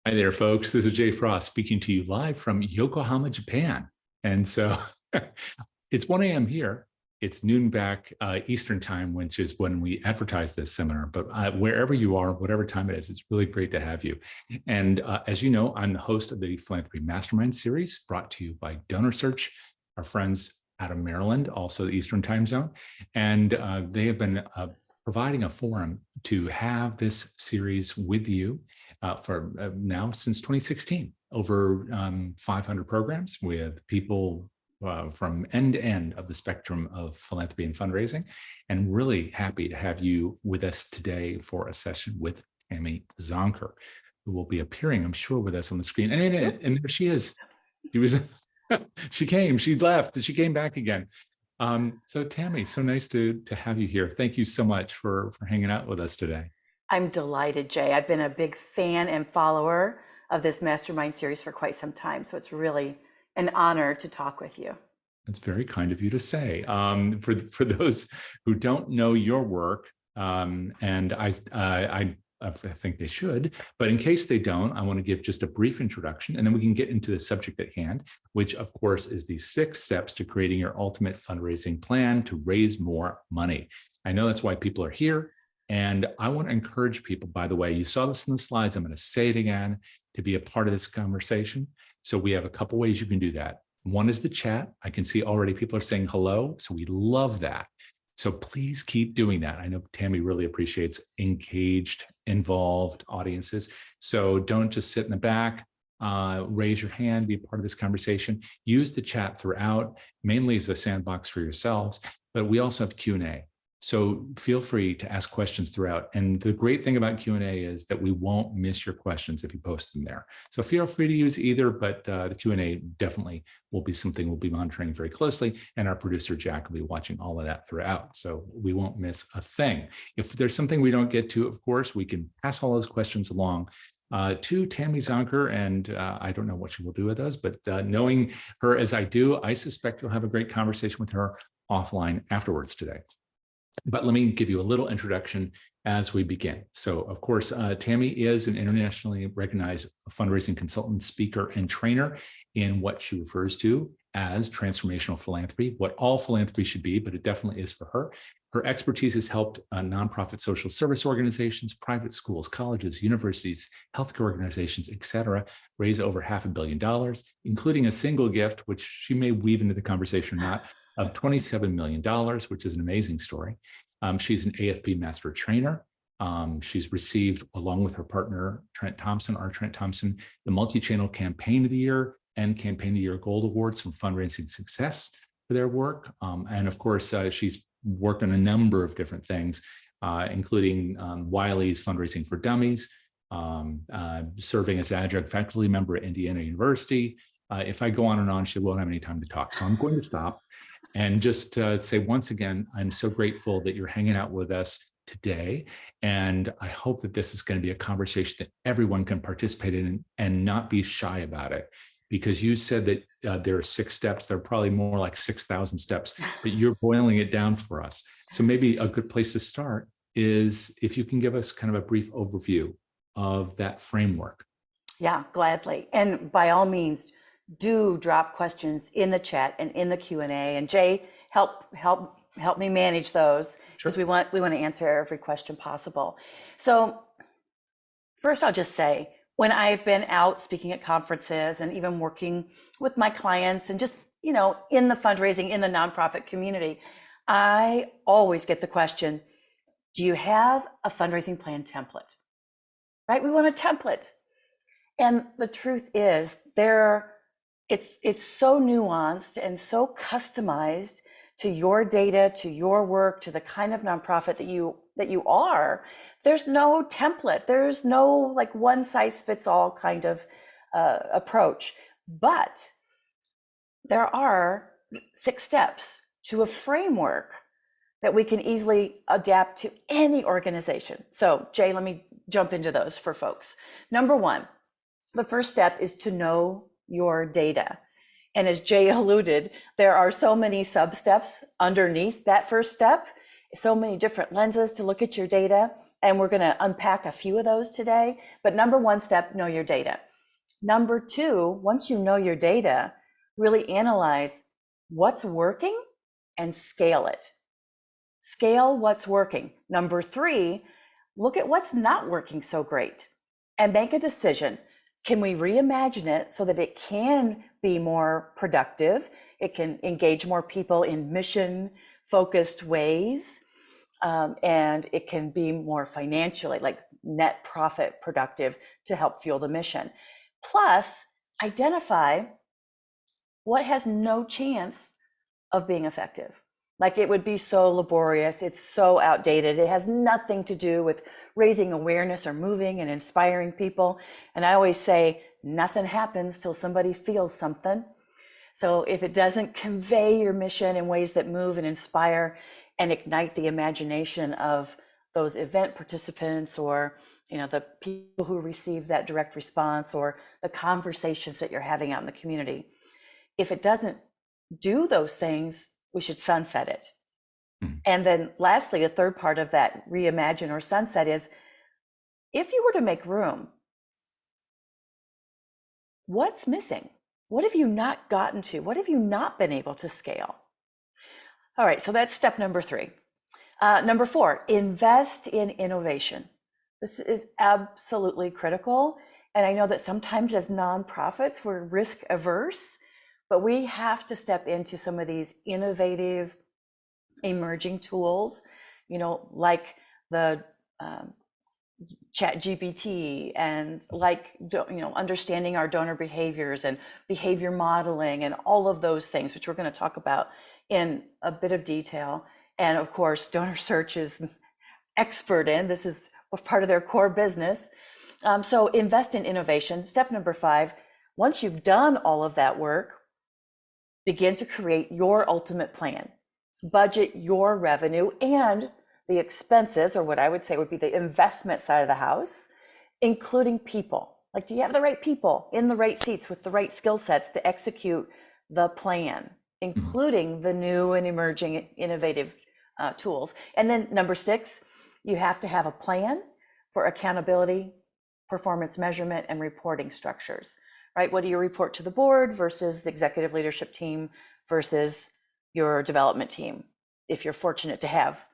Hi there, folks. This is Jay Frost speaking to you live from Yokohama, Japan. And so it's 1 a.m. here. It's noon back Eastern time, which is when we advertise this seminar. But wherever you are, whatever time it is, it's really great to have you. And as you know, I'm the host of the Philanthropy Mastermind series brought to you by DonorSearch, our friends out of Maryland, also the Eastern time zone. And they have been providing a forum to have this series with you for now since 2016. Over 500 programs with people from end to end of the spectrum of philanthropy and fundraising, and really happy to have you with us today for a session with Tammy Zonker, who will be appearing, I'm sure, with us on the screen. And there she is. She was, she came, she left, she came back again. So Tammy, so nice to have you here. Thank you so much for hanging out with us today. I'm delighted, Jay. I've been a big fan and follower of this mastermind series for quite some time. So it's really an honor to talk with you. That's very kind of you to say. For those who don't know your work, and I think they should, but in case they don't, I want to give just a brief introduction, and then we can get into the subject at hand, which of course is the 6 steps to creating your ultimate fundraising plan to raise more money. I know that's why people are here. And I want to encourage people, by the way, you saw this in the slides, I'm going to say it again, to be a part of this conversation. So we have a couple ways you can do that. One is the chat. I can see already people are saying hello. So we love that. So please keep doing that. I know Tammy really appreciates engaged, involved audiences. So don't just sit in the back, raise your hand, be a part of this conversation. Use the chat throughout, mainly as a sandbox for yourselves, but we also have Q&A. So feel free to ask questions throughout. And the great thing about Q&A is that we won't miss your questions if you post them there. So feel free to use either, but the Q&A definitely will be something we'll be monitoring very closely. And our producer, Jack, will be watching all of that throughout. So we won't miss a thing. If there's something we don't get to, of course, we can pass all those questions along to Tammy Zonker, and I don't know what she will do with us, but knowing her as I do, I suspect you'll have a great conversation with her offline afterwards today. But let me give you a little introduction as we begin. So, of course, Tammy is an internationally recognized fundraising consultant, speaker, and trainer in what she refers to as transformational philanthropy, what all philanthropy should be, but it definitely is for her. Her expertise has helped nonprofit social service organizations, private schools, colleges, universities, healthcare organizations, et cetera, raise over $500 million, including a single gift, which she may weave into the conversation or not, of $27 million, which is an amazing story. She's an AFP master trainer. She's received, along with her partner, Trent Thompson, the multi-channel campaign of the year and campaign of the year gold awards from Fundraising Success for their work. And of course, she's worked on a number of different things, including Wiley's Fundraising for Dummies, serving as adjunct faculty member at Indiana University. If I go on and on, she won't have any time to talk. So I'm going to stop and just say once again, I'm so grateful that you're hanging out with us today. And I hope that this is going to be a conversation that everyone can participate in and not be shy about it. Because you said that there are 6 steps. There are probably more like 6,000 steps, but you're boiling it down for us. So maybe a good place to start is if you can give us kind of a brief overview of that framework. Yeah, gladly. And by all means, do drop questions in the chat and in the Q&A. And Jay, help me manage those, because we want to answer every question possible. So first, I'll just say, when I've been out speaking at conferences and even working with my clients and just, in the fundraising, in the nonprofit community, I always get the question, do you have a fundraising plan template? Right? We want a template. And the truth is, it's so nuanced and so customized to your data, to your work, to the kind of nonprofit that you are. There's no template. There's no like one size fits all kind of approach. But there are 6 steps to a framework that we can easily adapt to any organization. So Jay, let me jump into those for folks. Number 1, the first step is to know your data. And as Jay alluded, there are so many sub-steps underneath that first step. So many different lenses to look at your data, and we're going to unpack a few of those today. But number one step, know your data. Number two, once you know your data, really analyze what's working and scale it. Scale what's working. Number three, look at what's not working so great and make a decision. Can we reimagine it so that it can be more productive? It can engage more people in mission focused ways. And it can be more financially, like net profit productive to help fuel the mission. Plus, identify what has no chance of being effective. Like it would be so laborious, it's so outdated, it has nothing to do with raising awareness or moving and inspiring people. And I always say, nothing happens till somebody feels something. So if it doesn't convey your mission in ways that move and inspire and ignite the imagination of those event participants, or the people who receive that direct response, or the conversations that you're having out in the community, if it doesn't do those things, we should sunset it. Mm-hmm. And then lastly, the third part of that reimagine or sunset is, if you were to make room, what's missing? What have you not gotten to? What have you not been able to scale? All right, so that's step number three. Number four, invest in innovation. This is absolutely critical. And I know that sometimes as nonprofits, we're risk averse, but we have to step into some of these innovative emerging tools, like the ChatGPT, and understanding our donor behaviors and behavior modeling and all of those things, which we're going to talk about in a bit of detail. And of course, DonorSearch is expert in this, is part of their core business. So invest in innovation. Step number five, once you've done all of that work, begin to create your ultimate plan. Budget your revenue and the expenses, or what I would say would be the investment side of the house, including people. Like, do you have the right people in the right seats with the right skill sets to execute the plan, including the new and emerging innovative tools? And then number six, you have to have a plan for accountability, performance measurement, and reporting structures, right? What do you report to the board versus the executive leadership team versus your development team, if you're fortunate to have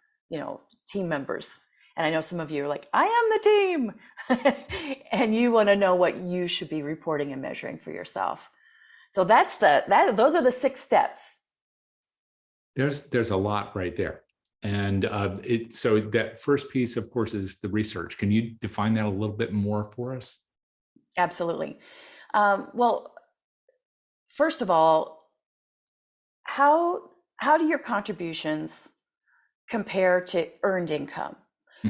team members? And I know some of you are like, I am the team. And you want to know what you should be reporting and measuring for yourself. So those are the 6 steps. There's a lot right there. And so that first piece, of course, is the research. Can you define that a little bit more for us? Absolutely. Well, first of all, how do your contributions compare to earned income?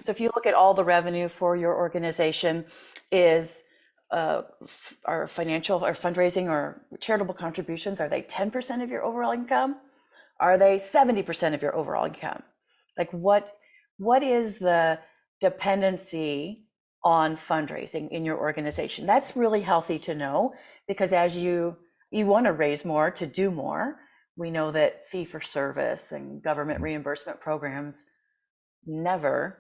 So if you look at all the revenue for your organization, is our financial or fundraising or charitable contributions, are they 10% of your overall income? Are they 70% of your overall income? Like what is the dependency on fundraising in your organization? That's really healthy to know, because as you want to raise more to do more. We know that fee for service and government reimbursement programs never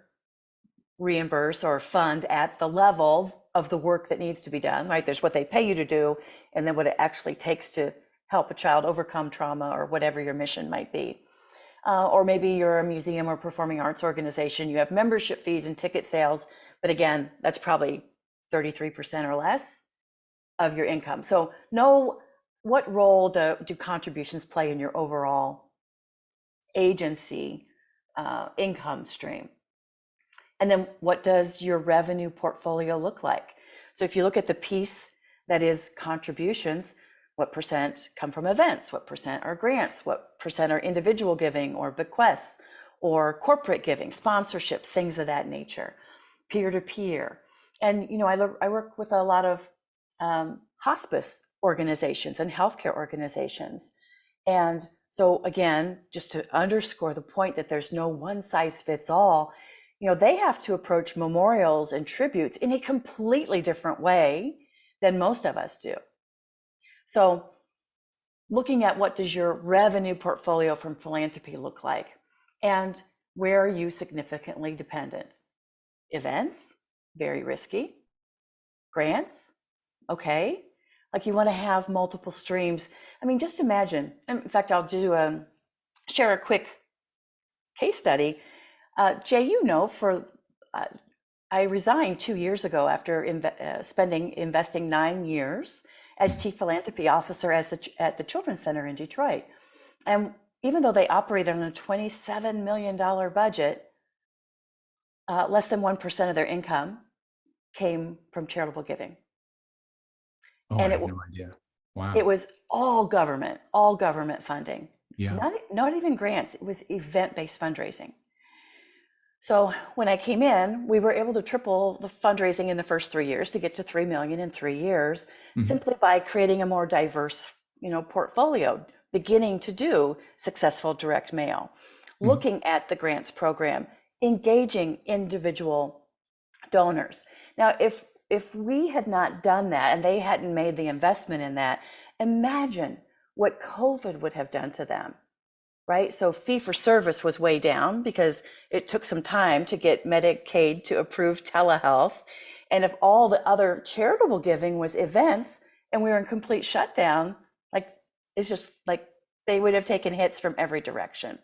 reimburse or fund at the level of the work that needs to be done, right? There's what they pay you to do, and then what it actually takes to help a child overcome trauma or whatever your mission might be. Or maybe you're a museum or performing arts organization, you have membership fees and ticket sales, but again, that's probably 33% or less of your income. So know what role do contributions play in your overall agency income stream? And then what does your revenue portfolio look like? So if you look at the piece that is contributions, what percent come from events? What percent are grants? What percent are individual giving or bequests or corporate giving, sponsorships, things of that nature, peer-to-peer? And, I work with a lot of hospice organizations and healthcare organizations. And so again, just to underscore the point that there's no one size fits all, they have to approach memorials and tributes in a completely different way than most of us do. So looking at what does your revenue portfolio from philanthropy look like? And Where are you significantly dependent? Events, very risky. Grants, okay. Like you want to have multiple streams. I mean, just imagine. In fact, I'll share a quick case study. Jay, I resigned 2 years ago after investing 9 years as chief philanthropy officer at the Children's Center in Detroit. And even though they operated on a $27 million budget, less than 1% of their income came from charitable giving. Oh, And I had no idea. Wow. it was all government funding. Yeah. Not even grants. It was event-based fundraising. So when I came in, we were able to triple the fundraising in the first 3 years to get to 3 million in 3 years, simply by creating a more diverse, portfolio, beginning to do successful direct mail, looking at the grants program, engaging individual donors. Now, if we had not done that and they hadn't made the investment in that, imagine what COVID would have done to them. Right? So fee for service was way down because it took some time to get Medicaid to approve telehealth. And if all the other charitable giving was events and we were in complete shutdown, it's just like they would have taken hits from every direction.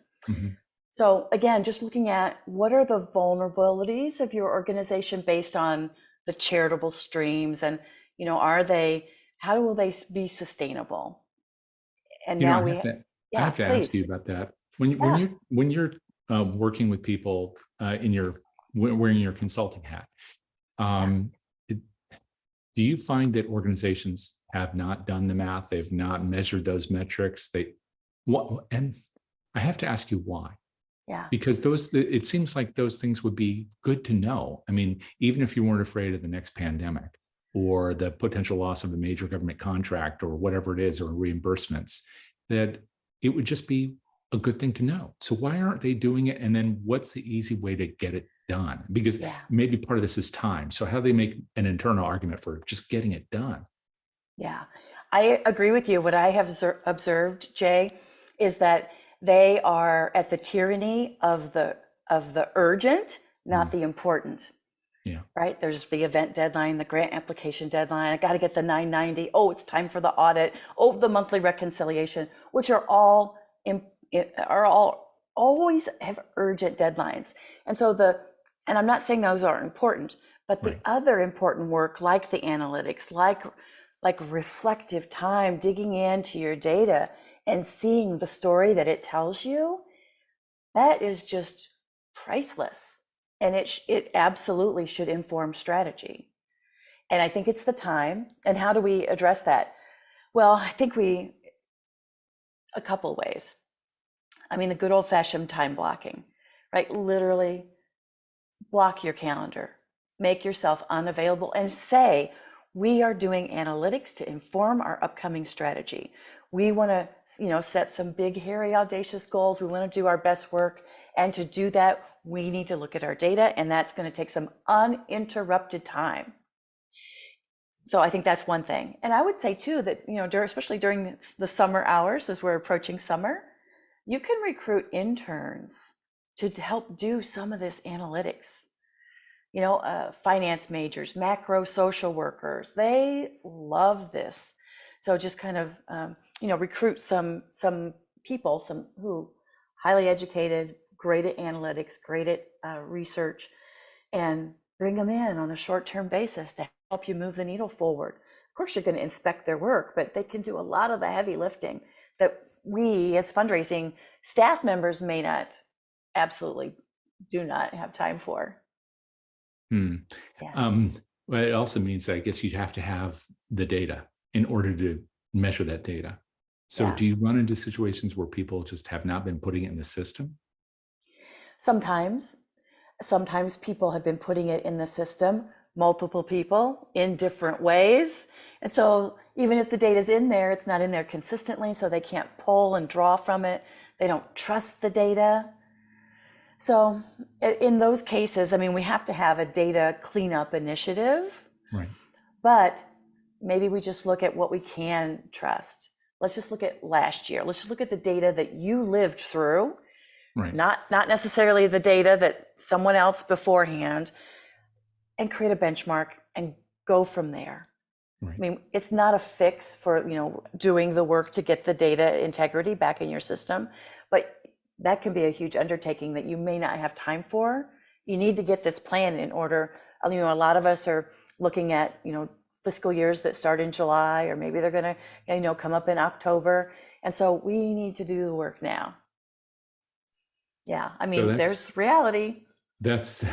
So again, just looking at what are the vulnerabilities of your organization based on the charitable streams, and how will they be sustainable? And now I have to ask you about that. When you're working with people wearing your consulting hat, do you find that organizations have not done the math? They've not measured those metrics. And I have to ask you why. Yeah. Because it seems like those things would be good to know. I mean, even if you weren't afraid of the next pandemic or the potential loss of a major government contract or whatever it is, or reimbursements, that it would just be a good thing to know. So why aren't they doing it? And then what's the easy way to get it done? Because maybe part of this is time. So how do they make an internal argument for just getting it done? Yeah, I agree with you. What I have observed, Jay, is that they are at the tyranny of the urgent, not the important. Yeah. Right. There's the event deadline, the grant application deadline. I got to get the 990. Oh, it's time for the audit. Oh, the monthly reconciliation, which are all always have urgent deadlines. And so and I'm not saying those aren't important, but the other important work, like the analytics, like reflective time, digging into your data and seeing the story that it tells you, that is just priceless. And it absolutely should inform strategy. And I think it's the time. And how do we address that? Well, I think a couple ways. I mean, the good old fashioned time blocking, right? Literally block your calendar, make yourself unavailable and say, we are doing analytics to inform our upcoming strategy. We want to, set some big, hairy, audacious goals. We want to do our best work. And to do that, we need to look at our data, and that's going to take some uninterrupted time. So I think that's one thing. And I would say too that, especially during the summer hours, as we're approaching summer, you can recruit interns to help do some of this analytics. Finance majors, macro social workers, they love this. So just kind of, recruit some people, who highly educated, great at analytics, great at research, and bring them in on a short-term basis to help you move the needle forward. Of course, you're going to inspect their work, but they can do a lot of the heavy lifting that we as fundraising staff members absolutely do not have time for. Well, it also means that I guess you'd have to have the data in order to measure that data. So do you run into situations where people just have not been putting it in the system? Sometimes people have been putting it in the system, multiple people in different ways. And so even if the data's in there, it's not in there consistently, so they can't pull and draw from it. They don't trust the data. So in those cases, we have to have a data cleanup initiative, right? But maybe we just look at what we can trust. Let's just look at last year. Let's just look at the data that you lived through, Right. not necessarily the data that someone else beforehand, and create a benchmark and go from there. I Right. mean, it's not a fix for, doing the work to get the data integrity back in your system, but that can be a huge undertaking that you may not have time for. You need to get this plan in order. A lot of us are looking at, fiscal years that start in July, or maybe they're going to, come up in October. And so we need to do the work now. Yeah. I So mean, there's reality. that's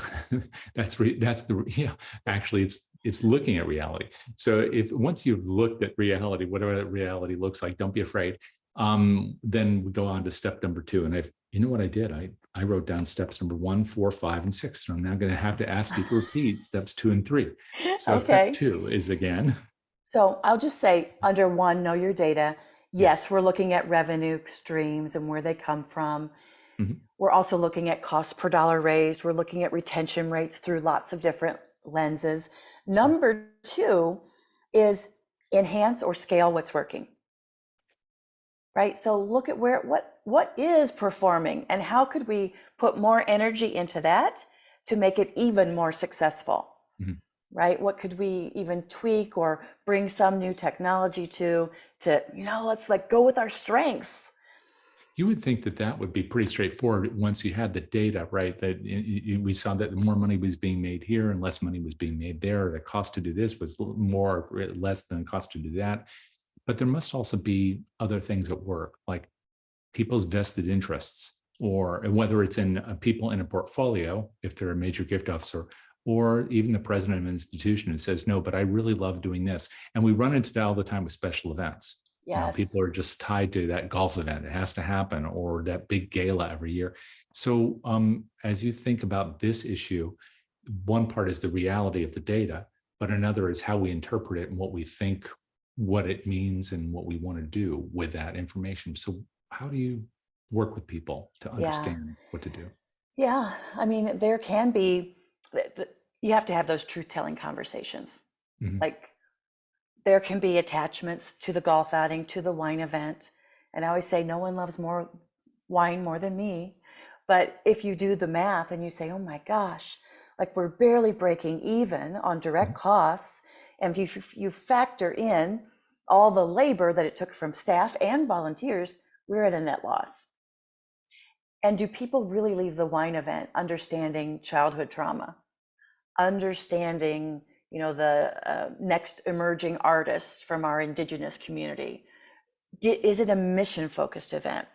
that's the yeah, actually it's looking at reality. So if once you've looked at reality, whatever that reality looks like, don't be afraid. Then we go on to step number 2. And if you know what I did, I wrote down steps number 1, 4, 5, and 6. So I'm now going to have to ask you to repeat steps 2 and 3. So step Okay. 2 is again. So I'll just say under 1, know your data. Yes. Yes, we're looking at revenue streams and where they come from. Mhm. We're also looking at cost per dollar raised. We're looking at retention rates through lots of different lenses. Number 2 is enhance or scale what's working. Right? So look at what is performing and how could we put more energy into that to make it even more successful. Mhm. Right? What could we even tweak or bring some new technology to, let's like go with our strengths. You would think that that would be pretty straightforward once you had the data, right? That we saw that more money was being made here and less money was being made there. The cost to do this was more or less than the cost to do that. But there must also be other things at work, like people's vested interests, or whether it's in people in a portfolio, if they're a major gift officer, or even the president of an institution who says, no, but I really love doing this. And we run into that all the time with special events. Yes. People are just tied to that golf event. It has to happen, or that big gala every year. So as you think about this issue, one part is the reality of the data, but another is how we interpret it and what we think, what it means and what we want to do with that information. So how do you work with people to Yeah. understand what to do? Yeah. I mean, there can be, you have to have those truth-telling conversations. Mhm. Like, there can be attachments to the golf outing, to the wine event. And I always say, no one loves more wine more than me. But if you do the math and you say, oh my gosh, like we're barely breaking even on direct costs, and you factor in all the labor that it took from staff and volunteers, we're at a net loss. And do people really leave the wine event understanding childhood trauma, understanding, the next emerging artists from our indigenous community? Is it a mission focused event?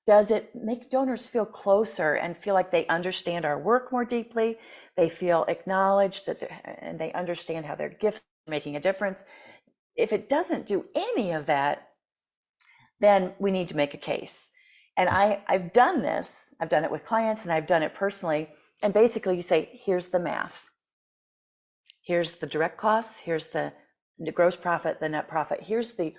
Does it make donors feel closer and feel like they understand our work more deeply? They feel acknowledged and they understand how their gifts are making a difference. If it doesn't do any of that, then we need to make a case. And I've done this. I've done it with clients and I've done it personally. And basically you say, here's the math. Here's the direct costs. Here's the gross profit, the net profit. Here's the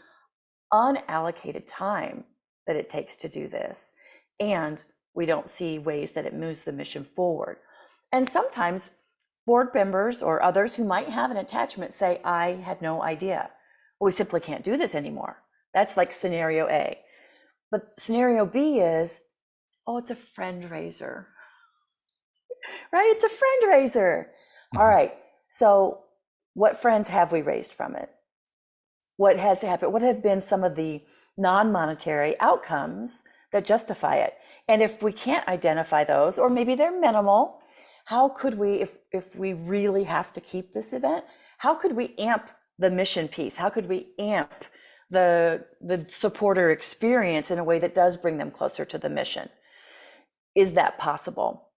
unallocated time that it takes to do this. And we don't see ways that it moves the mission forward. And sometimes board members or others who might have an attachment say, I had no idea. Well, we simply can't do this anymore. That's like scenario A. But scenario B is, oh, it's a fundraiser, right? It's a fundraiser. All Mhm. right. So what friends have we raised from it? What has happened? What have been some of the non-monetary outcomes that justify it? And if we can't identify those, or maybe they're minimal, how could we, if we really have to keep this event, how could we amp the mission piece? How could we amp the supporter experience in a way that does bring them closer to the mission? Is that possible?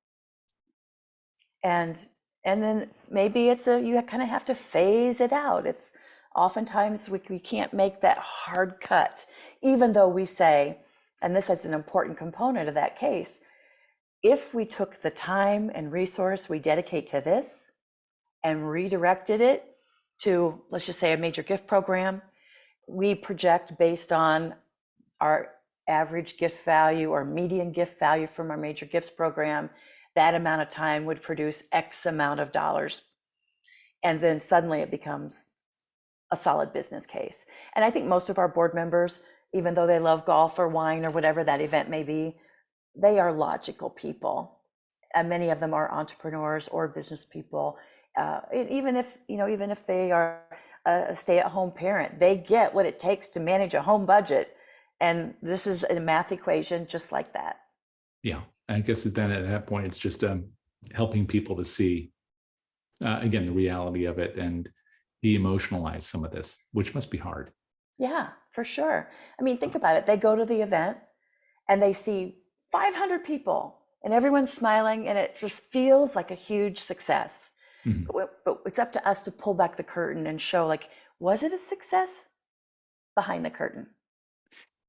And then maybe you kind of have to phase it out. It's oftentimes we can't make that hard cut, even though we say, and this is an important component of that case, if we took the time and resource we dedicate to this and redirected it to, let's just say, a major gift program, we project based on our average gift value or median gift value from our major gifts program, that amount of time would produce X amount of dollars. And then suddenly it becomes a solid business case. And I think most of our board members, even though they love golf or wine or whatever that event may be, they are logical people, and many of them are entrepreneurs or business people. Even if they are a stay-at-home parent, they get what it takes to manage a home budget, and this is a math equation just like that. Yeah, I guess then at that point, it's just helping people to see, again, the reality of it and de-emotionalize some of this, which must be hard. Yeah, for sure. I mean, think about it. They go to the event and they see 500 people and everyone's smiling and it just feels like a huge success. Mhm. But it's up to us to pull back the curtain and show, like, was it a success behind the curtain?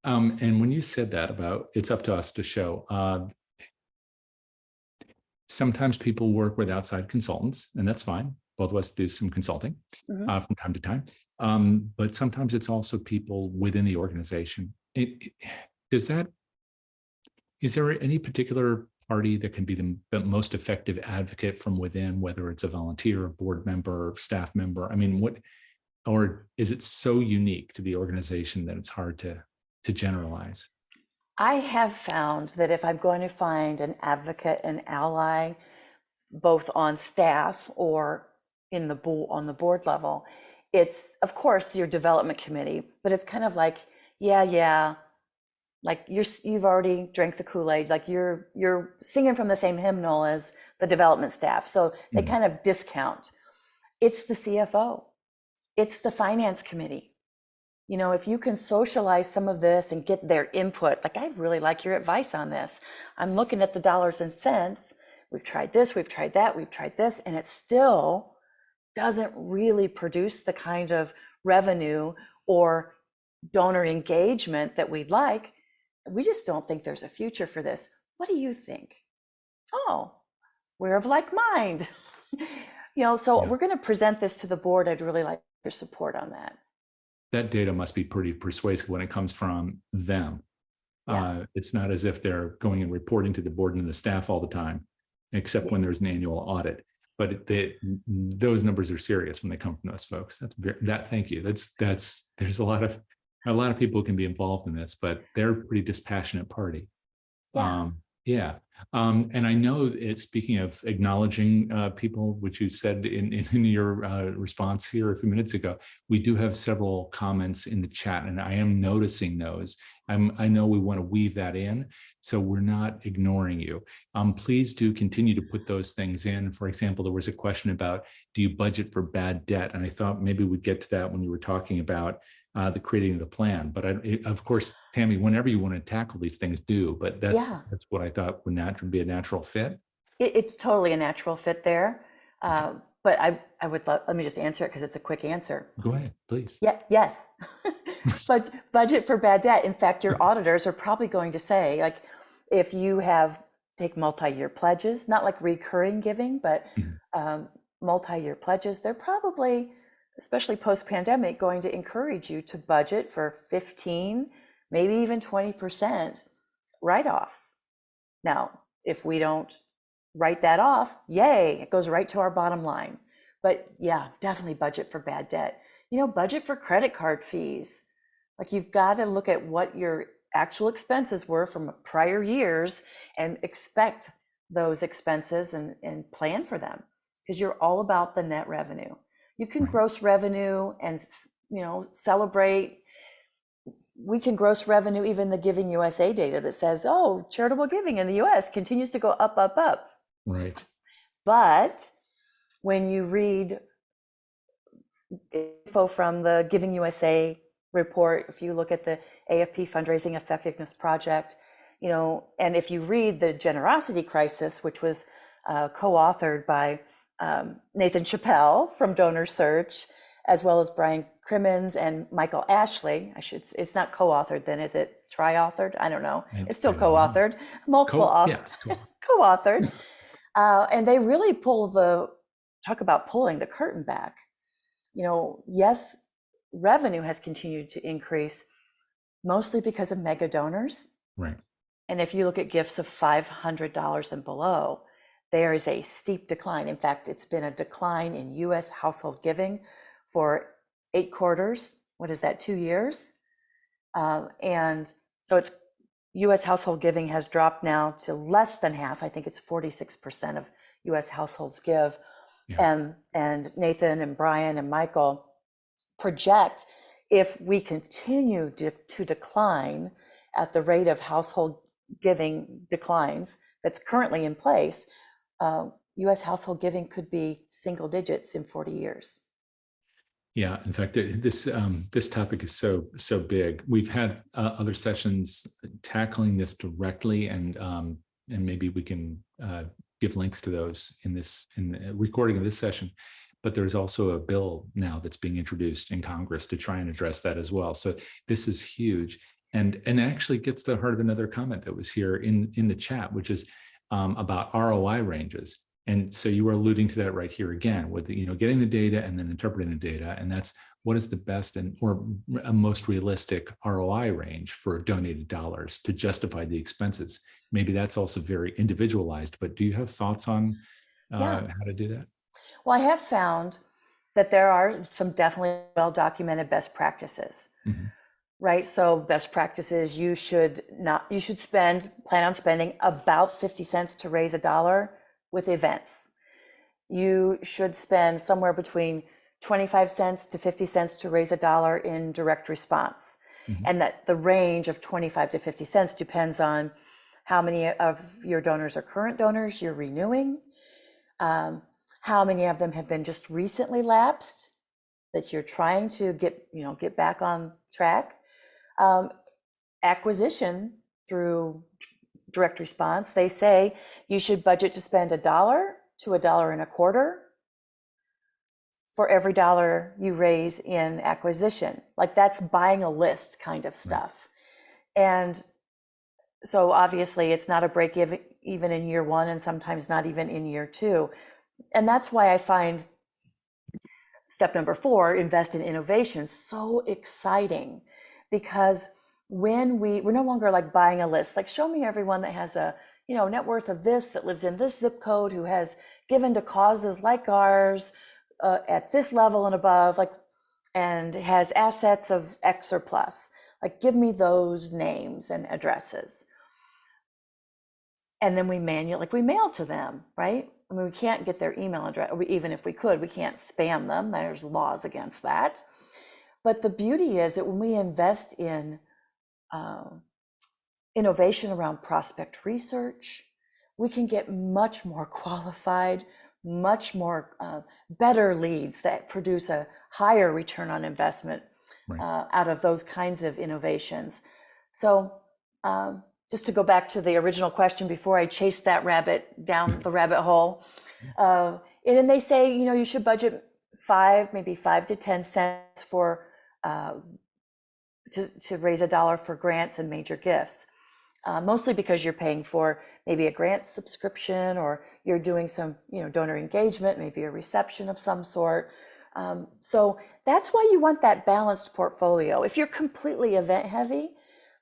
And when you said that about it's up to us to show, sometimes people work with outside consultants, and that's fine. Both of us do some consulting from time to time. But sometimes it's also people within the organization. Does that, is there any particular party that can be the most effective advocate from within, whether it's a volunteer, a board member, staff member? I mean, what, or is it so unique to the organization that it's hard to generalize? I have found that if I'm going to find an advocate, an ally, both on staff or on the board level, it's of course your development committee, but it's kind of like, yeah, like you've already drank the Kool-Aid, like you're singing from the same hymnal as the development staff, so they kind of discount. It's the CFO, it's the finance committee. If you can socialize some of this and get their input, like, I really like your advice on this. I'm looking at the dollars and cents. We've tried this, we've tried that, we've tried this, and it still doesn't really produce the kind of revenue or donor engagement that we'd like. We just don't think there's a future for this. What do you think? Oh, we're of like mind. So Yeah. we're going to present this to the board. I'd really like your support on that. That data must be pretty persuasive when it comes from them. Yeah. It's not as if they're going and reporting to the board and the staff all the time, except when there's an annual audit. But those numbers are serious when they come from those folks. Thank you. There's a lot of people who can be involved in this, but they're a pretty dispassionate party. Yeah. Yeah. And I know speaking of acknowledging people, which you said in your response here a few minutes ago, we do have several comments in the chat, and I am noticing those. I know we want to weave that in, so we're not ignoring you. Please do continue to put those things in. For example, there was a question about, do you budget for bad debt? And I thought maybe we'd get to that when you were talking about the creating of the plan. But of course, Tammy, whenever you want to tackle these things, do. But that's what I thought would be a natural fit. It's totally a natural fit there. But I would let me just answer it because it's a quick answer. Go ahead, please. Yeah, yes. But budget for bad debt. In fact, your auditors are probably going to say, like, if you take multi-year pledges, not like recurring giving, but multi-year pledges, they're probably, especially post-pandemic, going to encourage you to budget for 15, maybe even 20% write-offs. Now, if we don't write that off, yay, it goes right to our bottom line. But yeah, definitely budget for bad debt. Budget for credit card fees. Like, you've got to look at what your actual expenses were from prior years and expect those expenses and plan for them, because you're all about the net revenue. You can gross revenue and, celebrate. We can gross revenue, even the Giving USA data that says, oh, charitable giving in the US continues to go up, up, up. Right. But when you read info from the Giving USA report, if you look at the AFP Fundraising Effectiveness Project, and if you read the Generosity Crisis, which was co-authored by Nathan Chappell from DonorSearch, as well as Brian Crimmins and Michael Ashley. It's not co-authored then, is it tri-authored? I don't know. It's still co-authored, multiple authors, co-authored. And they really talk about pulling the curtain back. Yes, revenue has continued to increase, mostly because of mega donors. Right. And if you look at gifts of $500 and below, there is a steep decline. In fact, it's been a decline in US household giving for 8 quarters. What is that, 2 years? And so it's US household giving has dropped now to less than half. I think it's 46% of US households give. Yeah. And Nathan and Brian and Michael project, if we continue to decline at the rate of household giving declines that's currently in place, US household giving could be single digits in 40 years. Yeah, in fact, this topic is so big. We've had other sessions tackling this directly, and maybe we can give links to those in the recording of this session. But there's also a bill now that's being introduced in Congress to try and address that as well. So this is huge, and actually gets to the heart of another comment that was here in the chat, which is about ROI ranges. And so you were alluding to that right here again with the, getting the data and then interpreting the data. And that's what is the best or a most realistic ROI range for donated dollars to justify the expenses. Maybe that's also very individualized, but do you have thoughts on how to do that? Well, I have found that there are some definitely well-documented best practices, right? So best practices, you should plan on spending about 50 cents to raise a dollar with events. You should spend somewhere between 25 cents to 50 cents to raise a dollar in direct response. And that the range of 25 to 50 cents depends on how many of your donors are current donors you're renewing, how many of them have been just recently lapsed that you're trying to get back on track, acquisition through direct response. They say you should budget to spend $1 to $1.25 for every dollar you raise in acquisition. Like, that's buying a list kind of stuff. And so obviously it's not a break even in year one, and sometimes not even in year two. And that's why I find step number 4, invest in innovation, so exciting, because when we're no longer like buying a list, like show me everyone that has a net worth of this, that lives in this zip code, who has given to causes like ours at this level and above, like, and has assets of X or plus. Like, give me those names and addresses. And then we mail to them, right? I mean, we can't get their email address, or even if we could, we can't spam them. There's laws against that. But the beauty is that when we invest in innovation around prospect research, we can get much more qualified, much more better leads that produce a higher return on investment out of those kinds of innovations. So just to go back to the original question before I chased that rabbit down the rabbit hole, and they say, you should budget maybe 5 to 10 cents for to raise a dollar for grants and major gifts, mostly because you're paying for maybe a grant subscription, or you're doing some donor engagement, maybe a reception of some sort. So that's why you want that balanced portfolio. If you're completely event heavy,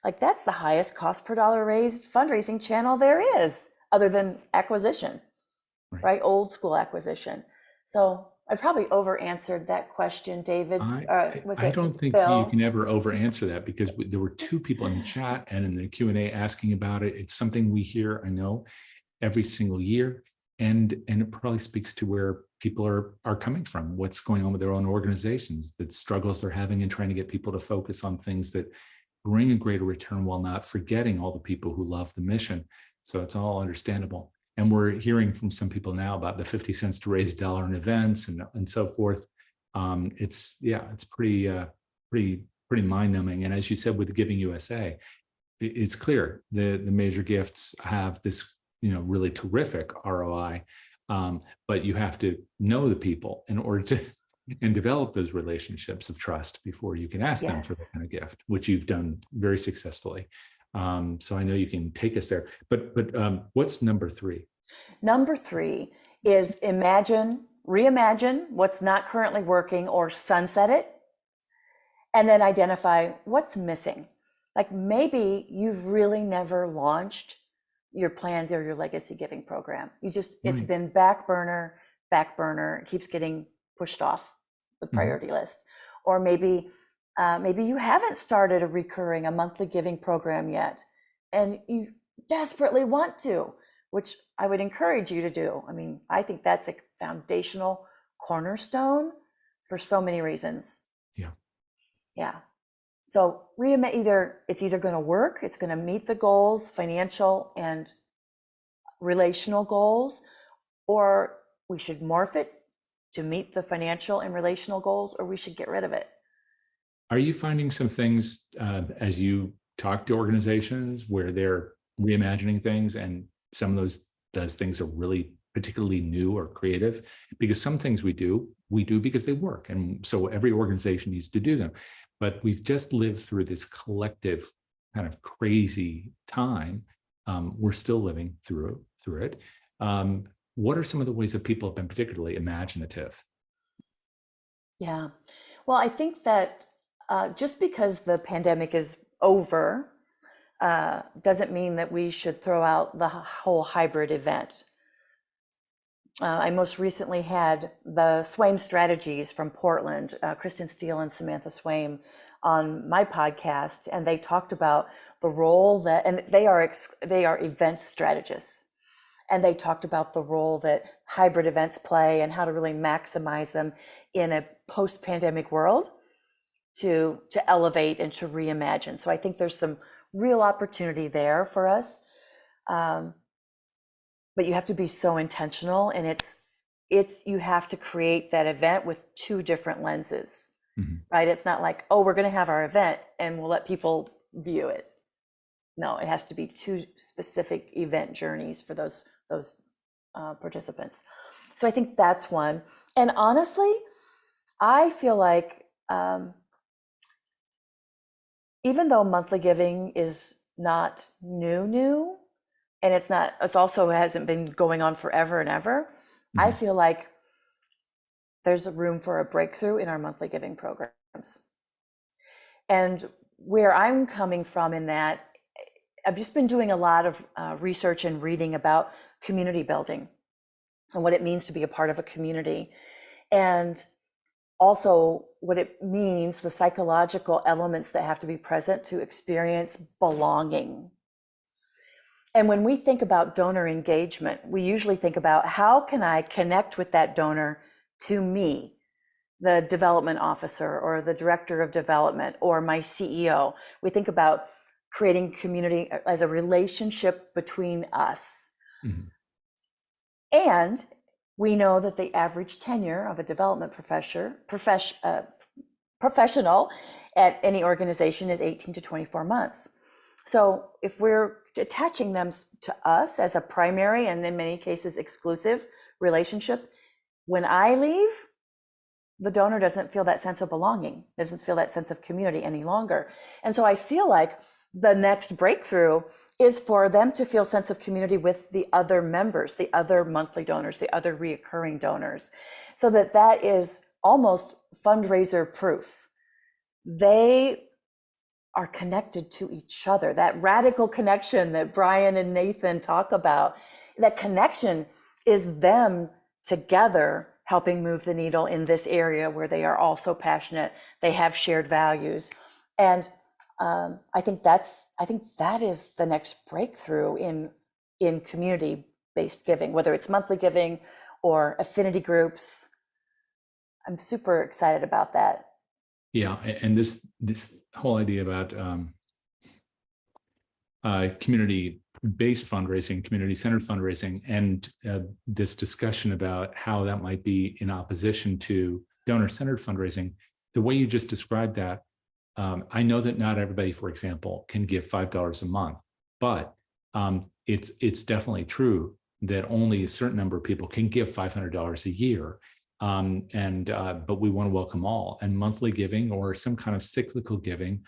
like, that's the highest cost per dollar raised fundraising channel there is, other than acquisition, right? Old school acquisition. So I probably over answered that question, David. I don't think you can ever over answer that, because there were 2 people in the chat and in the Q&A asking about it. It's something we hear, I know, every single year, and it probably speaks to where people are coming from, what's going on with their own organizations, the struggles they're having in trying to get people to focus on things that bring a greater return while not forgetting all the people who love the mission. So it's all understandable. And we're hearing from some people now about the 50 cents to raise a dollar in events and so forth. It's pretty mind-numbing. And as you said, with Giving USA, it's clear the major gifts have this really terrific ROI, but you have to know the people in order to and develop those relationships of trust before you can ask them for that kind of gift, which you've done very successfully. So I know you can take us there, but what's number 3? Number 3 is reimagine what's not currently working, or sunset it, and then identify what's missing. Like, maybe you've really never launched your planned or your legacy giving program. It's been back burner, it keeps getting pushed off the priority list. Or maybe you haven't started a monthly giving program yet, and you desperately want to, which I would encourage you to do. I mean, I think that's a foundational cornerstone for so many reasons. Yeah. Yeah. So it's either going to work, it's going to meet the goals, financial and relational goals, or we should morph it to meet the financial and relational goals, or we should get rid of it. Are you finding some things as you talk to organizations where they're reimagining things, and some of those things are really particularly new or creative? Because some things we do because they work, and so every organization needs to do them. But we've just lived through this collective kind of crazy time. We're still living through it. What are some of the ways that people have been particularly imaginative? Yeah. Well, I think that just because the pandemic is over doesn't mean that we should throw out the whole hybrid event. I most recently had the Swaim strategies from Portland, Kristen Steele and Samantha Swaim, on my podcast, and they talked about the role that, and they are event strategists, and they talked about the role that hybrid events play and how to really maximize them in a post-pandemic world to elevate and to reimagine. So I think there's some real opportunity there for us. But you have to be so intentional, and you have to create that event with two different lenses, right? It's not like, oh, we're going to have our event and we'll let people view it. No, it has to be two specific event journeys for those participants. So I think that's one. And honestly, I feel like even though monthly giving is not new, and it's also hasn't been going on forever and ever, I feel like there's a room for a breakthrough in our monthly giving programs. And where I'm coming from in that, I've just been doing a lot of research and reading about community building and what it means to be a part of a community, and also what it means, the psychological elements that have to be present to experience belonging. And when we think about donor engagement, we usually think about how can I connect with that donor to me, the development officer or the director of development or my CEO. We think about creating community as a relationship between us. And we know that the average tenure of a development professional at any organization is 18 to 24 months. So if we're attaching them to us as a primary and in many cases exclusive relationship, when I leave, the donor doesn't feel that sense of belonging, doesn't feel that sense of community any longer. And so I feel like the next breakthrough is for them to feel sense of community with the other members, the other monthly donors, the other reoccurring donors, so that is almost fundraiser proof. They are connected to each other. That radical connection that Brian and Nathan talk about, that connection is them together helping move the needle in this area where they are all so passionate. They have shared values. And I think that is the next breakthrough in community-based giving, whether it's monthly giving or affinity groups. I'm super excited about that. Yeah, and this whole idea about community-based fundraising, community-centered fundraising, and this discussion about how that might be in opposition to donor-centered fundraising, the way you just described that, I know that not everybody, for example, can give $5 a month, but it's definitely true that only a certain number of people can give $500 a year. But we want to welcome all, and monthly giving or some kind of cyclical giving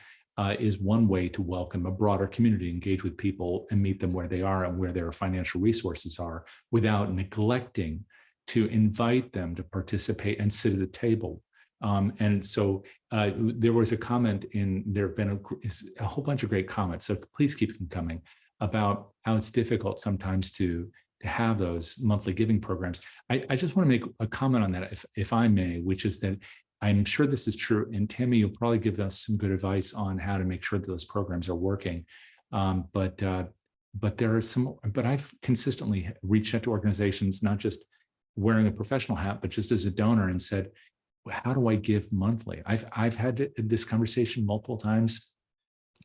is one way to welcome a broader community, engage with people and meet them where they are and where their financial resources are, without neglecting to invite them to participate and sit at the table. And so there was a comment there have been a whole bunch of great comments, so please keep them coming, about how it's difficult sometimes to have those monthly giving programs. I just want to make a comment on that, if I may, which is that I'm sure this is true. And Tammy, you'll probably give us some good advice on how to make sure that those programs are working. But there are some. But I've consistently reached out to organizations, not just wearing a professional hat, but just as a donor, and said, "How do I give monthly?" I've had this conversation multiple times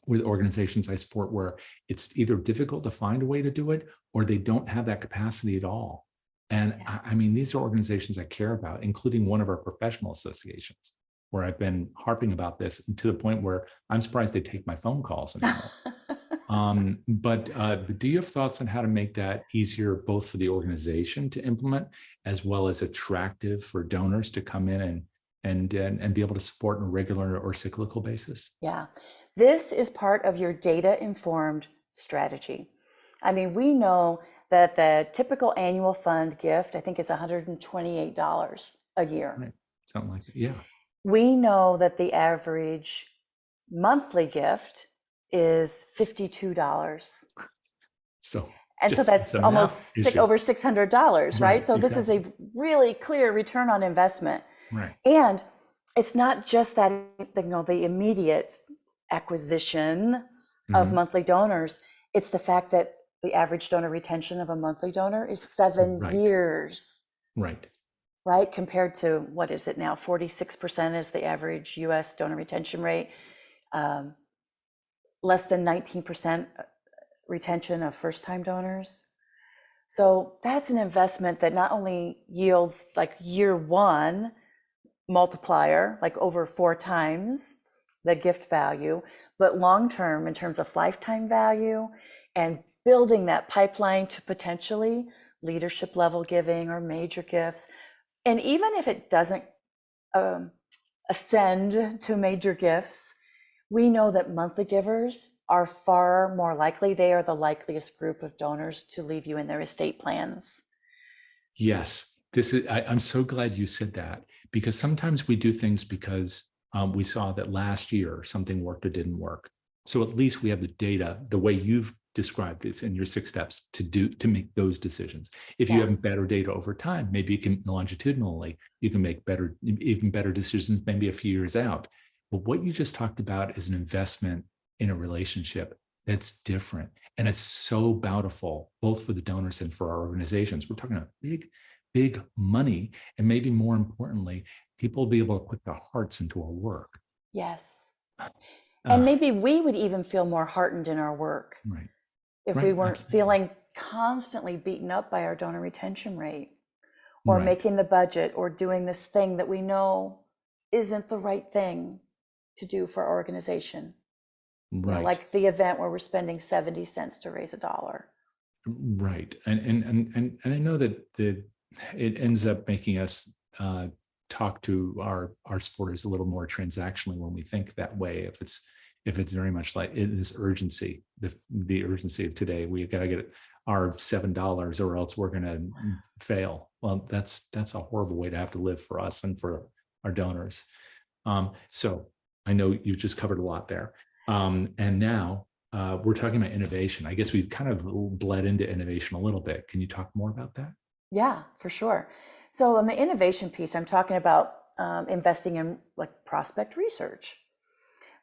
with organizations I support, where it's either difficult to find a way to do it, or they don't have that capacity at all. And I mean, these are organizations I care about, including one of our professional associations, where I've been harping about this to the point where I'm surprised they take my phone calls anymore. But do you have thoughts on how to make that easier, both for the organization to implement, as well as attractive for donors to come in and be able to support on a regular or cyclical basis? Yeah, this is part of your data-informed strategy. I mean, we know that the typical annual fund gift, I think, is $128 a year. Right. Something like that. Yeah. We know that the average monthly gift is $52. So, And so that's almost over $600, right? So this is a really clear return on investment. Right. And it's not just that, the immediate acquisition of monthly donors. It's the fact that the average donor retention of a monthly donor is 7 years. Right. Right? Compared to, what is it now? 46% is the average US donor retention rate. Less than 19% retention of first-time donors. So that's an investment that not only yields like year one multiplier, like over 4 times the gift value, but long-term in terms of lifetime value and building that pipeline to potentially leadership level giving or major gifts. And even if it doesn't ascend to major gifts, we know that monthly givers are far more likely. They are the likeliest group of donors to leave you in their estate plans. Yes, I'm so glad you said that, because sometimes we do things because we saw that last year something worked or didn't work. So at least we have the data, the way you've described this in your 6 steps to make those decisions. If you have better data over time, maybe you can longitudinally, you can make even better decisions, maybe a few years out. But what you just talked about is an investment in a relationship that's different. And it's so bountiful, both for the donors and for our organizations. We're talking about big money. And maybe more importantly, people will be able to put their hearts into our work. Yes. And maybe we would even feel more heartened in our work. Right. If we weren't feeling constantly beaten up by our donor retention rate, or making the budget, or doing this thing that we know isn't the right thing to do for our organization. Right. Like the event where we're spending 70 cents to raise $1. Right. And I know that it ends up making us talk to our supporters a little more transactionally when we think that way. If it's very much like this urgency, the urgency of today, we got to get our $7 or else we're going to fail. Well, that's a horrible way to have to live for us and for our donors. So I know you've just covered a lot there. And now we're talking about innovation. I guess we've kind of bled into innovation a little bit. Can you talk more about that? Yeah, for sure. So on the innovation piece, I'm talking about investing in like prospect research,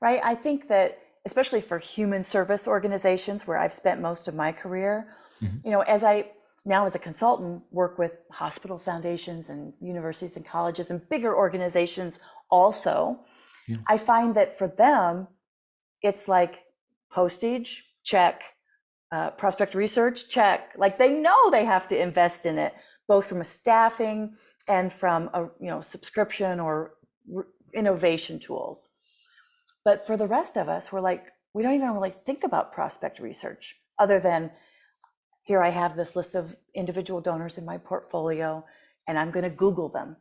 right? I think that especially for human service organizations where I've spent most of my career, as I now as a consultant work with hospital foundations and universities and colleges and bigger organizations also, I find that for them, it's like postage, check, prospect research, check. Like they know they have to invest in it, both from a staffing and from a subscription or innovation tools. But for the rest of us, we're like, we don't even really think about prospect research other than here I have this list of individual donors in my portfolio and I'm going to Google them,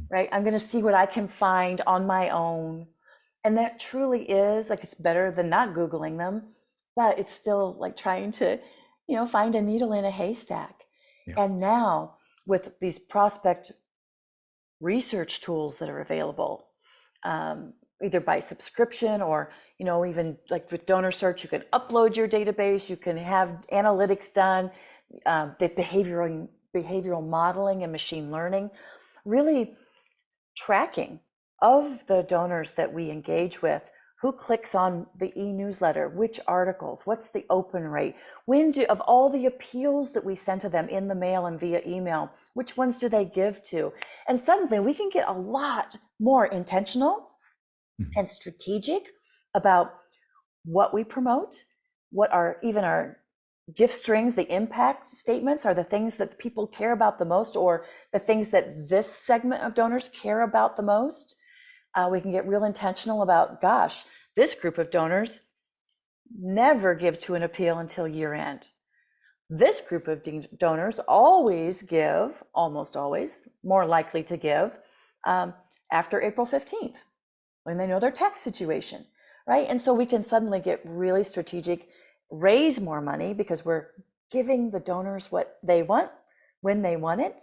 right? I'm going to see what I can find on my own. And that truly is like, it's better than not Googling them, but it's still like trying to, find a needle in a haystack. Yeah. And now with these prospect research tools that are available, either by subscription or, even like with DonorSearch, you can upload your database, you can have analytics done, the behavioral modeling and machine learning, really tracking of the donors that we engage with, Who clicks on the e-newsletter? Which articles? What's the open rate? Of all the appeals that we send to them in the mail and via email, which ones do they give to? And suddenly we can get a lot more intentional and strategic about what we promote, what are even our gift strings, the impact statements are the things that people care about the most, or the things that this segment of donors care about the most. We can get real intentional about, gosh, this group of donors never give to an appeal until year end. This group of donors always give, almost always, more likely to give after April 15th, when they know their tax situation, right? And so we can suddenly get really strategic, raise more money because we're giving the donors what they want, when they want it,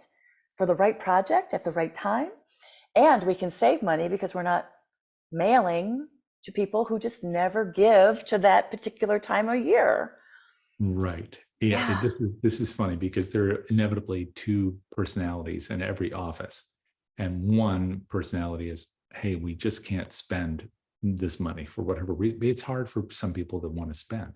for the right project at the right time. And we can save money because we're not mailing to people who just never give to that particular time of year. Right. Yeah. This is funny because there are inevitably two personalities in every office. And one personality is, hey, we just can't spend this money for whatever reason. It's hard for some people to want to spend.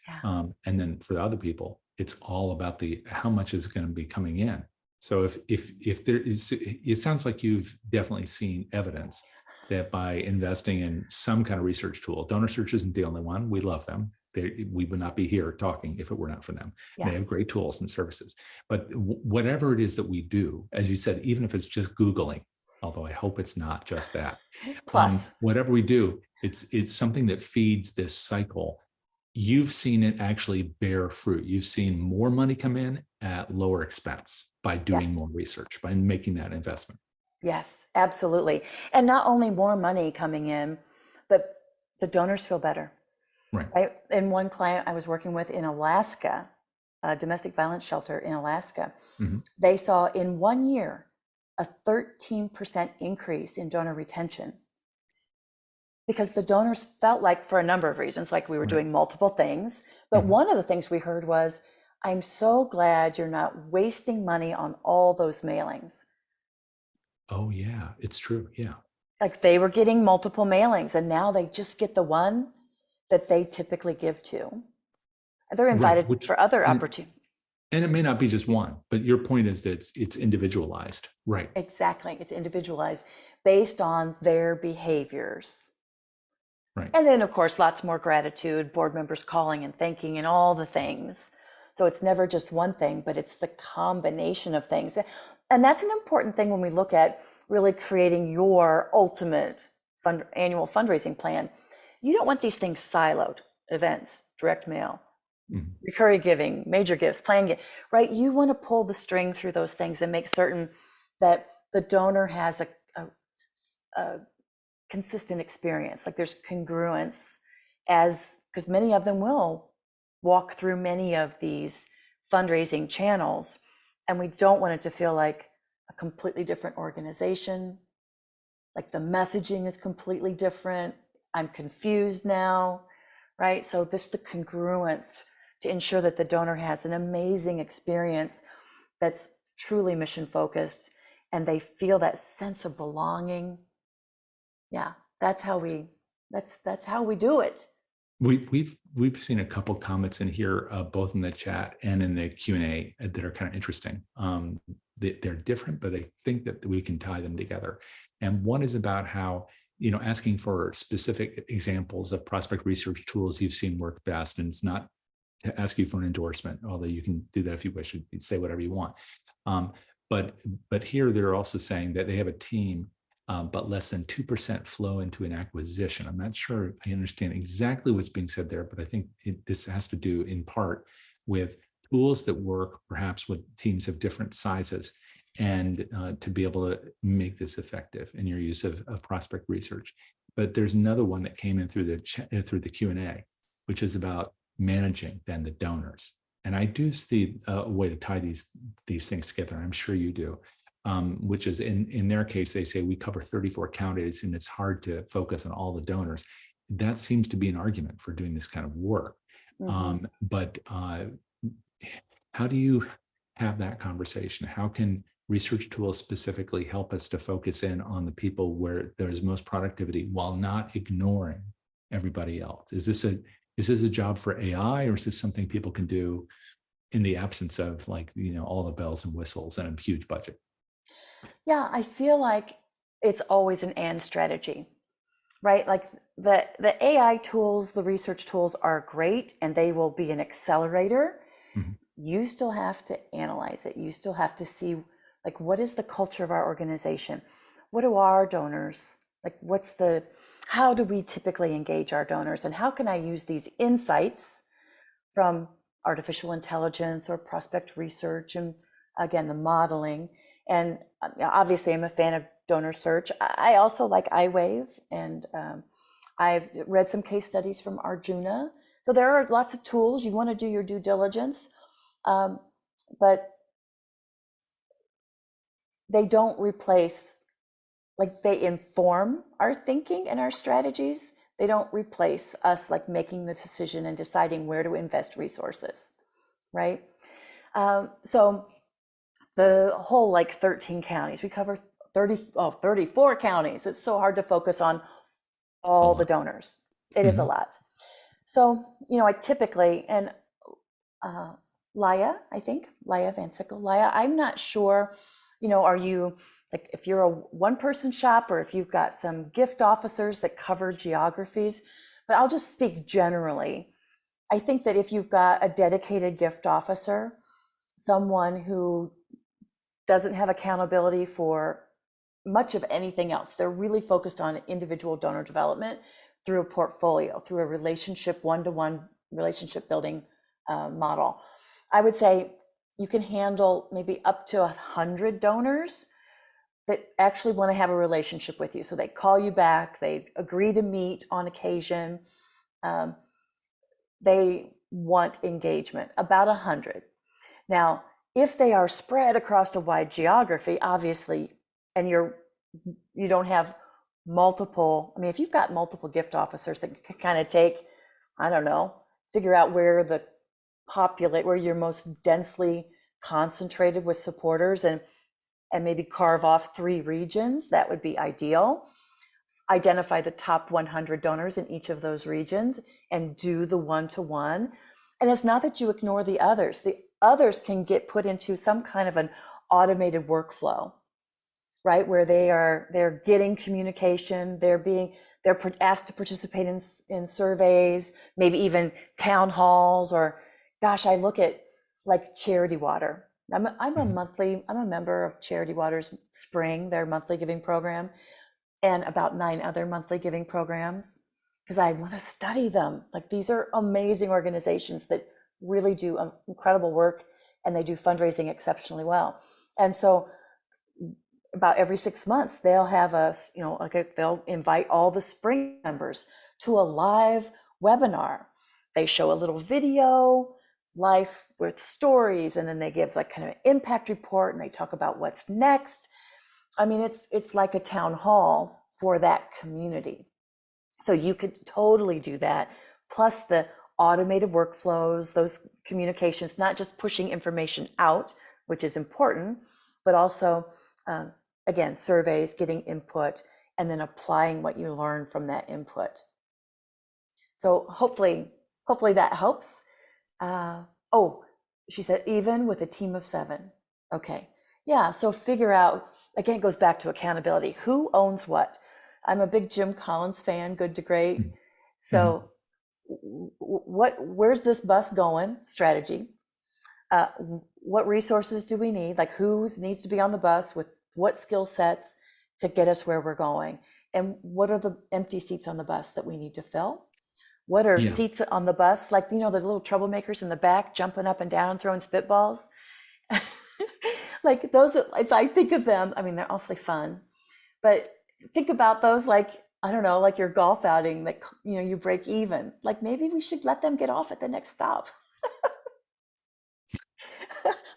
Yeah. And then for the other people, it's all about how much is going to be coming in. So if there is, it sounds like you've definitely seen evidence that by investing in some kind of research tool, DonorSearch isn't the only one. We love them. We would not be here talking if it were not for them. Yeah. They have great tools and services. But whatever it is that we do, as you said, even if it's just Googling, although I hope it's not just that. Plus, whatever we do, it's something that feeds this cycle. You've seen it actually bear fruit. You've seen more money come in at lower expense by doing more research, by making that investment. Yes, absolutely. And not only more money coming in, but the donors feel better. Right. And one client I was working with in Alaska, a domestic violence shelter in Alaska, they saw in 1 year a 13% increase in donor retention, because the donors felt like, for a number of reasons, like we were doing multiple things. But one of the things we heard was, I'm so glad you're not wasting money on all those mailings. Oh, yeah, it's true. Yeah. Like they were getting multiple mailings and now they just get the one that they typically give to. And they're invited for other opportunities. And it may not be just one, but your point is that it's individualized, right? Exactly. It's individualized based on their behaviors. Right. And then, of course, lots more gratitude, board members calling and thanking and all the things. So it's never just one thing, but it's the combination of things. And that's an important thing when we look at really creating your ultimate annual fundraising plan. You don't want these things siloed: events, direct mail, recurring giving, major gifts, planned gifts, right? You want to pull the string through those things and make certain that the donor has a consistent experience. Like there's congruence, because many of them will walk through many of these fundraising channels, and we don't want it to feel like a completely different organization, like the messaging is completely different. I'm confused now, right? So the congruence to ensure that the donor has an amazing experience that's truly mission focused and they feel that sense of belonging. Yeah, that's how we do it. We've seen a couple comments in here, both in the chat and in the Q&A, that are kind of interesting. They're different, but I think that we can tie them together. And one is about how, asking for specific examples of prospect research tools you've seen work best. And it's not to ask you for an endorsement, although you can do that if you wish. You can say whatever you want. But here they're also saying that they have a team, but less than 2% flow into an acquisition. I'm not sure I understand exactly what's being said there, but I think this has to do in part with tools that work perhaps with teams of different sizes, and to be able to make this effective in your use of prospect research. But there's another one that came in through the Q&A, which is about managing then the donors. And I do see a way to tie these things together. I'm sure you do. Which is in their case, they say we cover 34 counties and it's hard to focus on all the donors. That seems to be an argument for doing this kind of work. But how do you have that conversation? How can research tools specifically help us to focus in on the people where there's most productivity while not ignoring everybody else? Is this a job for AI, or is this something people can do in the absence of, like, all the bells and whistles and a huge budget? Yeah, I feel like it's always an and strategy, right? Like the AI tools, the research tools are great, and they will be an accelerator. Mhm. You still have to analyze it. You still have to see, like, what is the culture of our organization? What do our donors, like, how do we typically engage our donors? And how can I use these insights from artificial intelligence or prospect research, and again, the modeling. And obviously I'm a fan of DonorSearch. I also like iWave, and I've read some case studies from Arjuna. So there are lots of tools. You want to do your due diligence, but they don't replace, like, they inform our thinking and our strategies. They don't replace us, like, making the decision and deciding where to invest resources, right? So the whole, like, 13 counties, we cover 34 counties. It's so hard to focus on all the donors. It is a lot. So, I typically, and Laya Van Sickle, I'm not sure, are you, like, if you're a one-person shop, or if you've got some gift officers that cover geographies, but I'll just speak generally. I think that if you've got a dedicated gift officer, someone who doesn't have accountability for much of anything else, they're really focused on individual donor development through a portfolio, through a relationship, one-to-one relationship building model. I would say you can handle maybe up to 100 donors that actually want to have a relationship with you. So they call you back, they agree to meet on occasion. They want engagement, about 100. Now, if they are spread across a wide geography, obviously, and you don't have multiple, if you've got multiple gift officers that can kind of take, I don't know, figure out where where you're most densely concentrated with supporters, and maybe carve off 3 regions, that would be ideal. Identify the top 100 donors in each of those regions and do the one-to-one. And it's not that you ignore the others. The others can get put into some kind of an automated workflow, right? Where they're getting communication, they're asked to participate in surveys, maybe even town halls, or, gosh, I look at, like, Charity Water. I'm a member of Charity Water's Spring, their monthly giving program, and about 9 other monthly giving programs, because I want to study them. Like, these are amazing organizations that really do incredible work, and they do fundraising exceptionally well. And so about every 6 months, they'll have they'll invite all the Spring members to a live webinar. They show a little video, life with stories, and then they give, like, kind of an impact report, and they talk about what's next. It's like a town hall for that community. So you could totally do that. Plus the automated workflows, those communications, not just pushing information out, which is important, but also, again, surveys, getting input, and then applying what you learn from that input. So hopefully that helps. She said, even with a team of 7. Okay. Yeah. So figure out, again, it goes back to accountability. Who owns what? I'm a big Jim Collins fan, Good to Great. So where's this bus going? Strategy. What resources do we need? Like, who needs to be on the bus with what skill sets to get us where we're going? And what are the empty seats on the bus that we need to fill? What are seats on the bus? Like, the little troublemakers in the back jumping up and down, throwing spitballs. Like, those, if I think of them, they're awfully fun. But think about those, like, I don't know, like your golf outing that, you break even. Like, maybe we should let them get off at the next stop.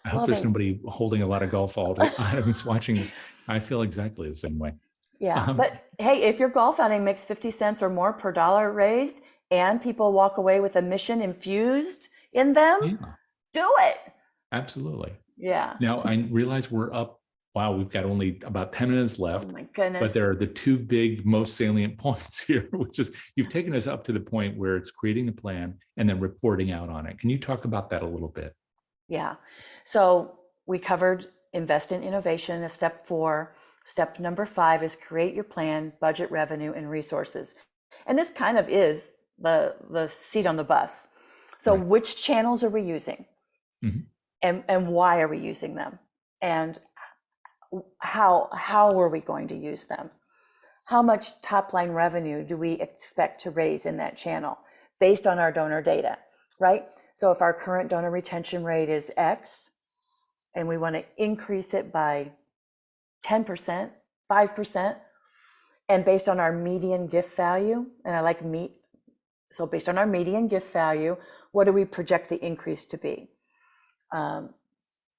I hope there's nobody holding a lot of golf items watching this. I feel exactly the same way. Yeah. But hey, if your golf outing makes 50 cents or more per dollar raised, and people walk away with a mission infused in them, do it. Absolutely. Yeah. Now, I realize we're up wow, we've got only about 10 minutes Oh left. my But there goodness. are the two big, most salient points here, which is you've taken us up to the point where it's creating the plan and then reporting out on it. Can you talk about that a little bit? Yeah. So we covered invest in innovation as step 4. Step number 5 is create your plan, budget, revenue, and resources. And this kind of is the seat on the bus. So Right. which channels are we using? Mhm. And why are we using them? And how are we going to use them? How much top line revenue do we expect to raise in that channel based on our donor data, right? So if our current donor retention rate is X and we want to increase it by 10%, 5%, and based on our median gift value, and I like so based on our median gift value, what do we project the increase to be?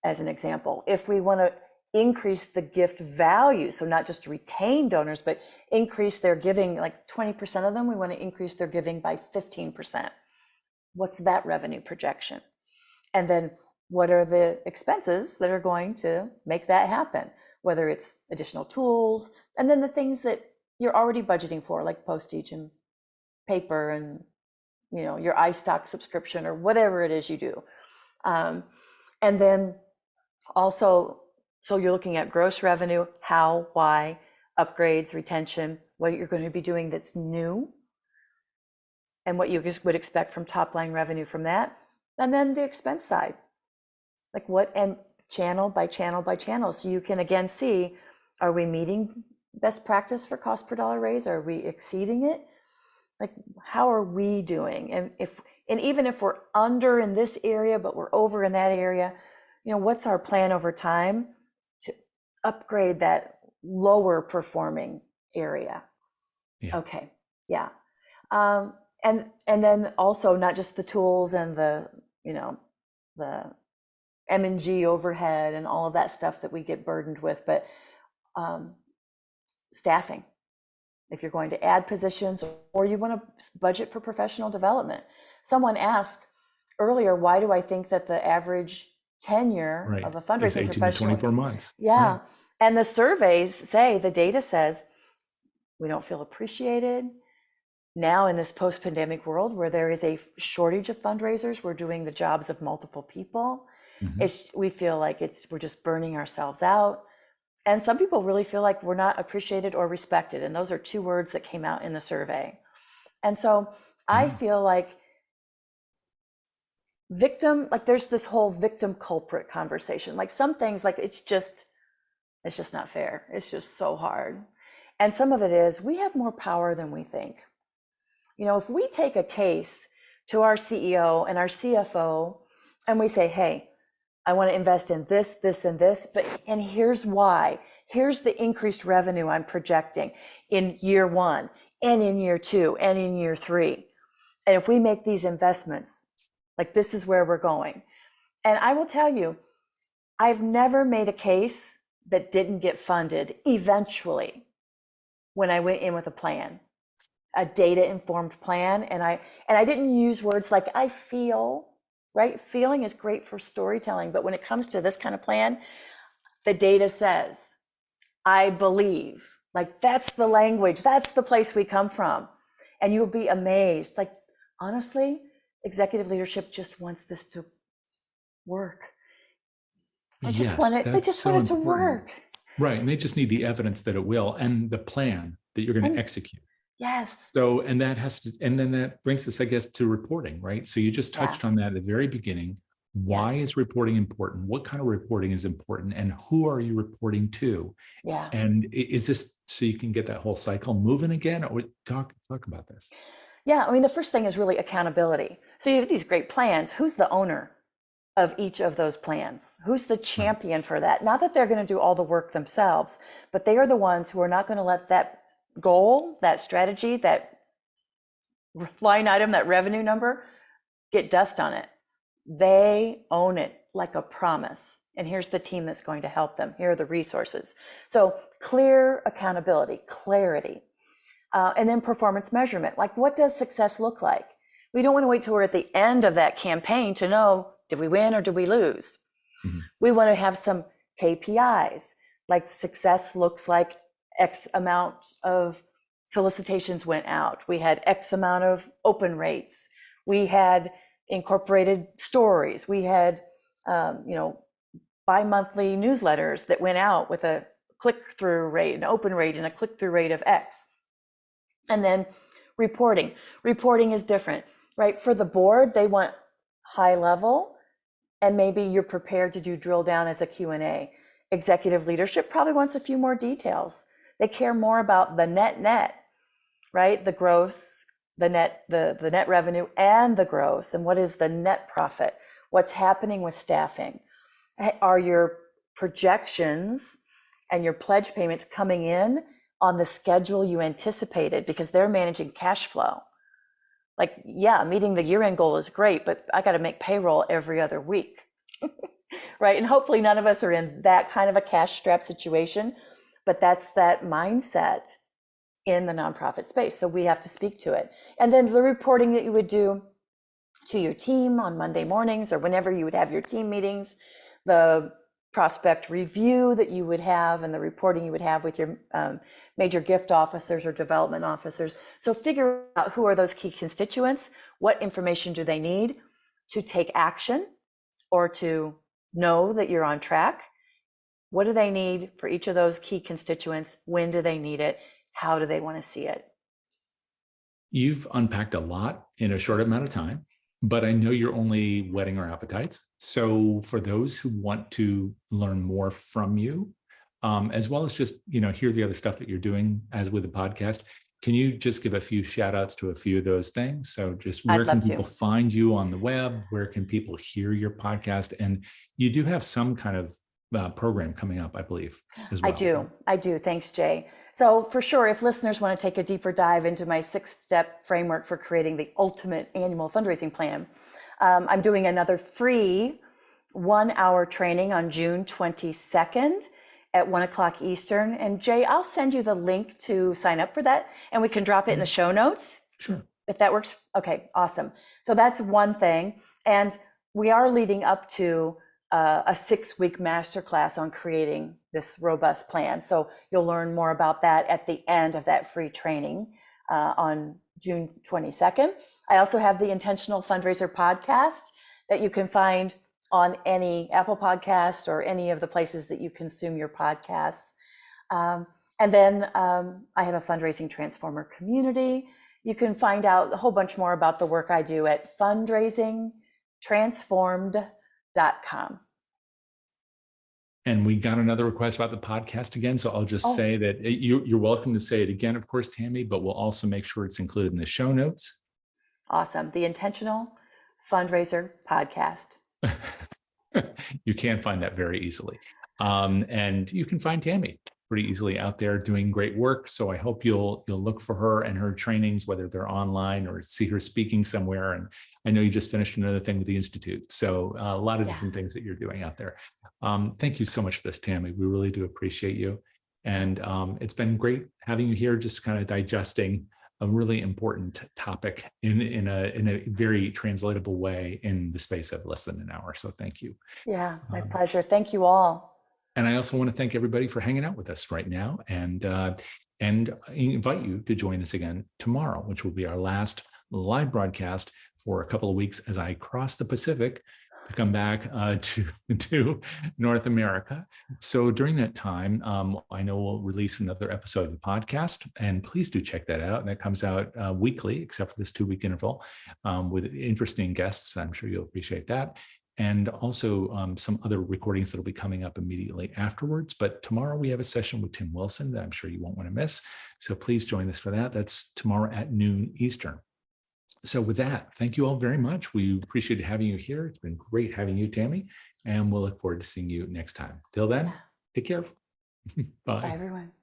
As an example, if we want to increase the gift value, so not just retain donors, but increase their giving, like 20% of them, we want to increase their giving by 15%. What's that revenue projection? And then what are the expenses that are going to make that happen? Whether it's additional tools, and then the things that you're already budgeting for, like postage and paper and your iStock subscription or whatever it is you do. And then also, so you're looking at gross revenue, how, why, upgrades, retention, what you're going to be doing that's new, and what you would expect from top line revenue from that. And then the expense side, like what, and channel by channel by channel. So you can again see, are we meeting best practice for cost per dollar raise? Are we exceeding it? Like, how are we doing? And even if we're under in this area, but we're over in that area, what's our plan over time to upgrade that lower performing area? Yeah. Okay. Yeah. And then also not just the tools and the M&G overhead and all of that stuff that we get burdened with, but staffing. If you're going to add positions or you want to budget for professional development. Someone asked earlier, why do I think that the average tenure Right. of a It's fundraising 18 to professional, 24 months. yeah. Right. And the surveys say, the data says, we don't feel appreciated. Now in this post-pandemic world where there is a shortage of fundraisers, we're doing the jobs of multiple people. We feel like we're just burning ourselves out. And some people really feel like we're not appreciated or respected. And those are 2 words that came out in the survey. And so I feel like victim, like there's this whole victim culprit conversation. Like some things, like it's just not fair. It's just so hard. And some of it is, we have more power than we think. If we take a case to our CEO and our CFO and we say, hey, I want to invest in this, this, and this, and here's why. Here's the increased revenue I'm projecting in year 1 and in year 2 and in year 3. And if we make these investments, like this is where we're going. And I will tell you, I've never made a case that didn't get funded eventually when I went in with a plan, a data-informed plan. And I didn't use words like I feel, right? Feeling is great for storytelling, but when it comes to this kind of plan, the data says, I believe, like that's the language, that's the place we come from. And you'll be amazed. Like, honestly, executive leadership just wants this to work. They just want it to work. Right. And they just need the evidence that it will and the plan that you're going to execute. Yes. So, and then that brings us, I guess, to reporting, right? So you just touched on that at the very beginning. Why is reporting important? What kind of reporting is important? And who are you reporting to? Yeah. And is this so you can get that whole cycle moving again? Or talk about this. Yeah. I mean, the first thing is really accountability. So you have these great plans. Who's the owner of each of those plans? Who's the champion for that? Not that they're going to do all the work themselves, but they are the ones who are not going to let that goal, that strategy, that line item, that revenue number get dust on it. They own it like a promise. And here's the team that's going to help them. Here are the resources. So clear accountability, clarity, and then performance measurement. Like, what does success look like? We don't want to wait till we're at the end of that campaign to know, did we win or did we lose? We want to have some KPIs. like success looks like X amount of solicitations went out. We had X amount of open rates. We had incorporated stories. We had, bi-monthly newsletters that went out with a click-through rate, an open rate, and a click-through rate of X. And then reporting. Reporting is different, right? For the board, they want high level, and maybe you're prepared to do drill down as a Q&A. Executive leadership probably wants a few more details. They care more about the net, right? The gross, the net revenue and the gross, and what is the net profit? What's happening with staffing? Are your projections and your pledge payments coming in on the schedule you anticipated? Because they're managing cash flow. Like, yeah, meeting the year-end goal is great, but I got to make payroll every other week, right? And hopefully none of us are in that kind of a cash-strapped situation, but that's that mindset in the nonprofit space. So we have to speak to it. And then the reporting that you would do to your team on Monday mornings or whenever you would have your team meetings, the prospect review that you would have and the reporting you would have with your major gift officers or development officers. So figure out who are those key constituents, what information do they need to take action or to know that you're on track. What do they need for each of those key constituents? When do they need it? How do they want to see it? You've unpacked a lot in a short amount of time, but I know you're only whetting our appetites. So for those who want to learn more from you, as well as just, hear the other stuff that you're doing as with the podcast, can you just give a few shout outs to a few of those things? So just where can people find you on the web? Where can people hear your podcast? And you do have some kind of program coming up, I believe, as well. I do. Thanks, Jay. So for sure, if listeners want to take a deeper dive into my 6-step framework for creating the ultimate annual fundraising plan, I'm doing another free 1-hour training on June 22nd at 1:00 Eastern. And Jay, I'll send you the link to sign up for that, and we can drop it in the show notes. Sure. If that works. Okay, awesome. So that's one thing. And we are leading up to a 6-week masterclass on creating this robust plan. So you'll learn more about that at the end of that free training on June 22nd. I also have the Intentional Fundraiser podcast that you can find on any Apple Podcast or any of the places that you consume your podcasts. And then I have a Fundraising Transformer community. You can find out a whole bunch more about the work I do at fundraisingtransformed.com. And we got another request about the podcast again. So I'll just say that you're welcome to say it again, of course, Tammy, but we'll also make sure it's included in the show notes. Awesome. The Intentional Fundraiser podcast. You can find that very easily. And you can find Tammy pretty easily out there doing great work. So I hope you'll look for her and her trainings, whether they're online or see her speaking somewhere. And I know you just finished another thing with the Institute. So a lot of different things that you're doing out there. Thank you so much for this, Tammy. We really do appreciate you. And it's been great having you here, just kind of digesting a really important topic in a very translatable way in the space of less than an hour. So thank you. Yeah, my pleasure. Thank you all. And I also want to thank everybody for hanging out with us right now, and invite you to join us again tomorrow, which will be our last live broadcast for a couple of weeks as I cross the Pacific to come back to North America. So during that time, I know we'll release another episode of the podcast, and please do check that out. And that comes out weekly, except for this 2-week interval, with interesting guests. I'm sure you'll appreciate that. And also some other recordings that'll be coming up immediately afterwards. But tomorrow we have a session with Tim Wilson that I'm sure you won't want to miss. So please join us for that. That's tomorrow at noon Eastern. So with that, thank you all very much. We appreciate having you here. It's been great having you, Tammy, and we'll look forward to seeing you next time. Till then, take care. Bye. Bye, everyone.